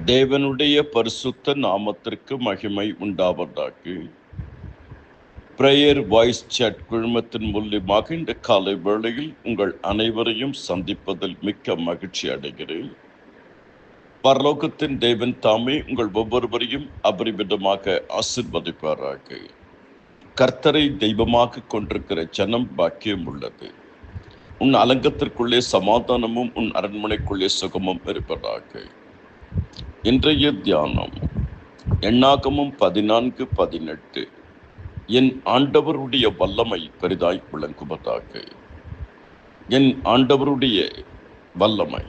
தேவனுடைய பரிசுத்த நாமத்திற்கு மகிமை உண்டாவதாக. பிரேயர் வாய்ஸ் சாட் குழுமத்தின் மூலியமாக இந்த காலை வேளையில் உங்கள் அனைவரையும் சந்திப்பதில் மிக்க மகிழ்ச்சி அடைகிறேன். பரலோகத்தின் தேவன் தாமே உங்கள் ஒவ்வொருவரையும் அபரிமிதமாக ஆசீர்வதிப்பாராக. கர்த்தரை தெய்வமாக கொண்டிருக்கிற ஜனம் பாக்கியம் உள்ளது. உன் அலங்கத்திற்குள்ளே சமாதானமும் உன் அரண்மனைக்குள்ளே சுகமும் இருப்பதாக. இன்றைய தியானம் எண்ணாகமம் 14:18. என் ஆண்டவருடைய வல்லமை பெரிதாய் விளங்குவதாக. என் ஆண்டவருடைய வல்லமை,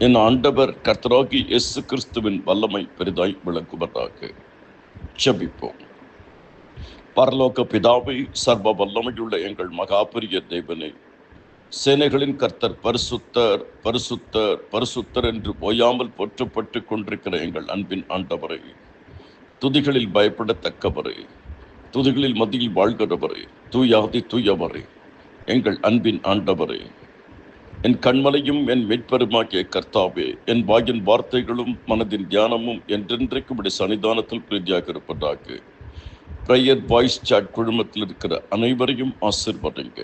என் ஆண்டவர் கர்த்தராகிய இயேசு கிறிஸ்துவின் வல்லமை பெரிதாய் விளங்குவதாக. ஜெபிப்போம். பரலோக பிதாவை, சர்வ வல்லமையுள்ள எங்கள் மகாபெரிய தேவனே, சேனைகளின் கர்த்தர் பரிசுத்தர் பரிசுத்தர் பரிசுத்தர் என்று ஓயாமல் போற்றப்பட்டு கொண்டிருக்கிற எங்கள் அன்பின் ஆண்டவரை, துதிகளில் பயப்படத்தக்கவரே, துதிகளில் மத்தியில் வாழ்கிறவரே, தூயாதி தூயவரே, எங்கள் அன்பின் ஆண்டவரே, என் கண்மலையும் என் மீட்பெருமாகிய கர்த்தாவே, என் வாயின் வார்த்தைகளும் மனதின் தியானமும் என்றென்றைக்கும் உடைய சன்னிதானத்தில் பிரீதியாக இருப்பதாக. பிரேயர் வாய்ஸ் சாட் குழுமத்தில் இருக்கிற அனைவரையும் ஆசீர்வதிங்க.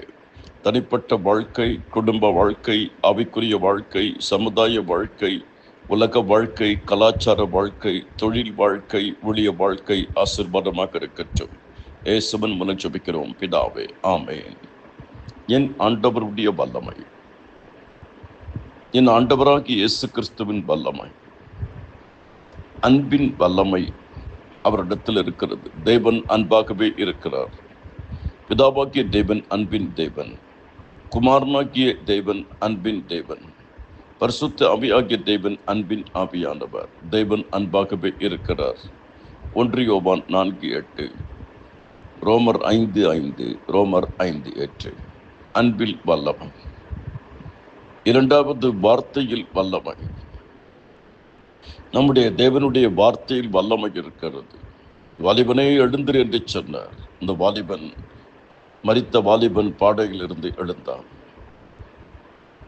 தனிப்பட்ட வாழ்க்கை, குடும்ப வாழ்க்கை, ஆவிக்குரிய வாழ்க்கை, சமுதாய வாழ்க்கை, உலக வாழ்க்கை, கலாச்சார வாழ்க்கை, தொழில் வாழ்க்கை, ஊழிய வாழ்க்கை ஆசீர்வாதமாக இருக்கட்டும். இயேசுவின் மூலம் ஜெபிக்கிறோம் பிதாவே, ஆமென். என் ஆண்டவருடைய வல்லமை, என் ஆண்டவராகிய இயேசு கிறிஸ்துவின் வல்லமை, அன்பின் வல்லமை அவரிடத்தில் இருக்கிறது. தேவன் அன்பாகவே இருக்கிறார். பிதாவாகிய தேவன் அன்பின் தேவன், குமாரனாகிய தேவன் அன்பின் தேவன், பரிசுத்த ஆவியாகிய தேவன் அன்பின் ஆவியானவர். தேவன் அன்பாகவே இருக்கிறார். 1 யோவான் 4:8, ரோமர் 5:5, ரோமர் 5:8. அன்பில் வல்லமை. இரண்டாவது, வார்த்தையில் வல்லமை. நம்முடைய தேவனுடைய வார்த்தையில் வல்லமை இருக்கிறது. வாலிபனே எழுந்திரு என்று சொன்னார். இந்த வாலிபன், மரித்த வாலிபன் பாடையில் இருந்து எழுந்தான்.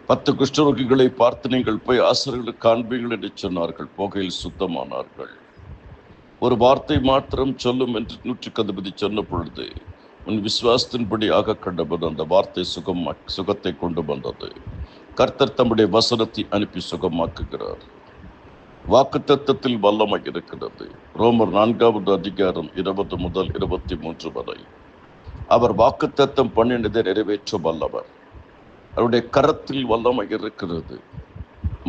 10 குஷ்டரோகிகளை பார்த்து நீங்கள் போய் ஆசிரியர்களுக்கு காண்பீர்கள் என்று சொன்னார்கள். போகையில் சுத்தமானார்கள். ஒரு வார்த்தை மாத்திரம் சொல்லும் என்று 100க்கு அதிபதி சொன்ன பொழுது, உன் விசுவாசத்தின்படி ஆக கண்டபோது அந்த வார்த்தை சுகத்தை கொண்டு வந்தது. கர்த்தர் தம்முடைய வசனத்தை அனுப்பி சுகமாக்குகிறார். வாக்குத்தத்தத்தில் வல்லமை இருக்கிறது. ரோமர் 4வது அதிகாரம் 20 முதல் 23 வரை. அவர் வாக்குத்தத்தம் பண்ணினதை நிறைவேற்ற வல்லவர். அவருடைய கரத்தில் வல்லமை இருக்கிறது.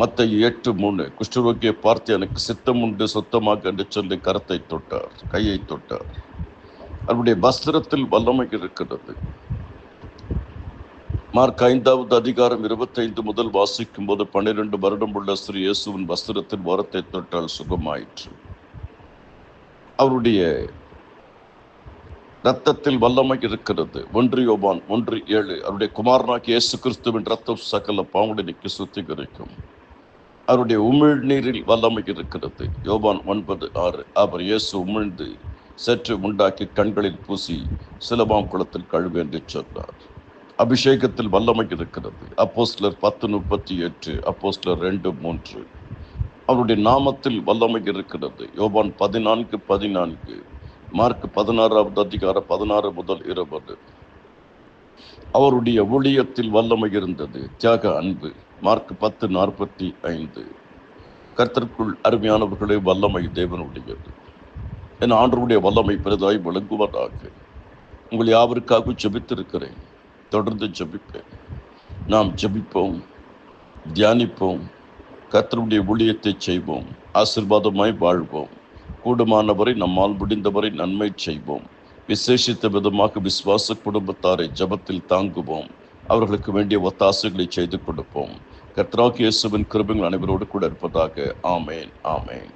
மத்தேயு 8:3, குஷ்டரோகியை பார்த்து எனக்கு சித்தம் உண்டு சுத்தமாக என்று சொல்லி கரத்தை தொட்டார், கையை தொட்டார். அவருடைய வஸ்திரத்தில் வல்லமை இருக்கிறது. மார்க் 5வது அதிகாரம் 25 முதல் வாசிக்கும் போது, 12 வருடம் உள்ள ஸ்ரீ இயேசுவின் வஸ்திரத்தில் ஓரத்தை தொட்டால் சுகமாயிற்று. அவருடைய இரத்தத்தில் வல்லமை இருக்கிறது. 1 யோவான் 1:7, அவருடைய குமாரனாகிய இயேசு கிறிஸ்துவின் இரத்தம் சகல பாவங்களை நீக்கி சுத்திகரிக்கும். அவருடைய உமிழ்நீரில் வல்லமை இருக்கிறது. யோவான் 9:6, அவர் இயேசு உமிழ்ந்து சற்று உண்டாக்கி கண்களில் பூசி சிலபாம் குளத்தில் கழுவு என்று சொன்னார். அபிஷேகத்தில் வல்லமை இருக்கிறது. அப்போஸ்தலர் 10:38, அப்போஸ்தலர் 2:3. அவருடைய நாமத்தில் வல்லமை இருக்கிறது. யோவான் 14:14, மார்க் 16வது அதிகாரம் 16 முதல் 20. அவருடைய ஊழியத்தில் வல்லமை இருந்தது. தியாக அன்பு. மார்க் 10:45. கர்த்தருக்குள் அருமையானவர்களே, வல்லமை தேவனுடையது. என் ஆண்டவருடைய வல்லமை பெரிதாய் விளங்குவதாக. உங்கள் யாவருக்காக ஜெபித்திருக்கிறேன். தொடர்ந்து ஜெபிப்பேன். நாம் ஜெபிப்போம், தியானிப்போம், கர்த்தருடைய ஊழியத்தை செய்வோம், ஆசீர்வாதமாய் வாழ்வோம். கூடுமானவரை நம்மால் முடிந்தவரை நன்மை செய்வோம். விசேஷித்த விதமாக விசுவாச குடும்பத்தாரை ஜெபத்தில் தாங்குவோம். அவர்களுக்கு வேண்டிய ஒத்தாசைகளை செய்து கொடுப்போம். கர்த்தராகிய இயேசுவின் கிருபைகள் அனைவரோடு கூட இருப்பதாக. ஆமென், ஆமென்.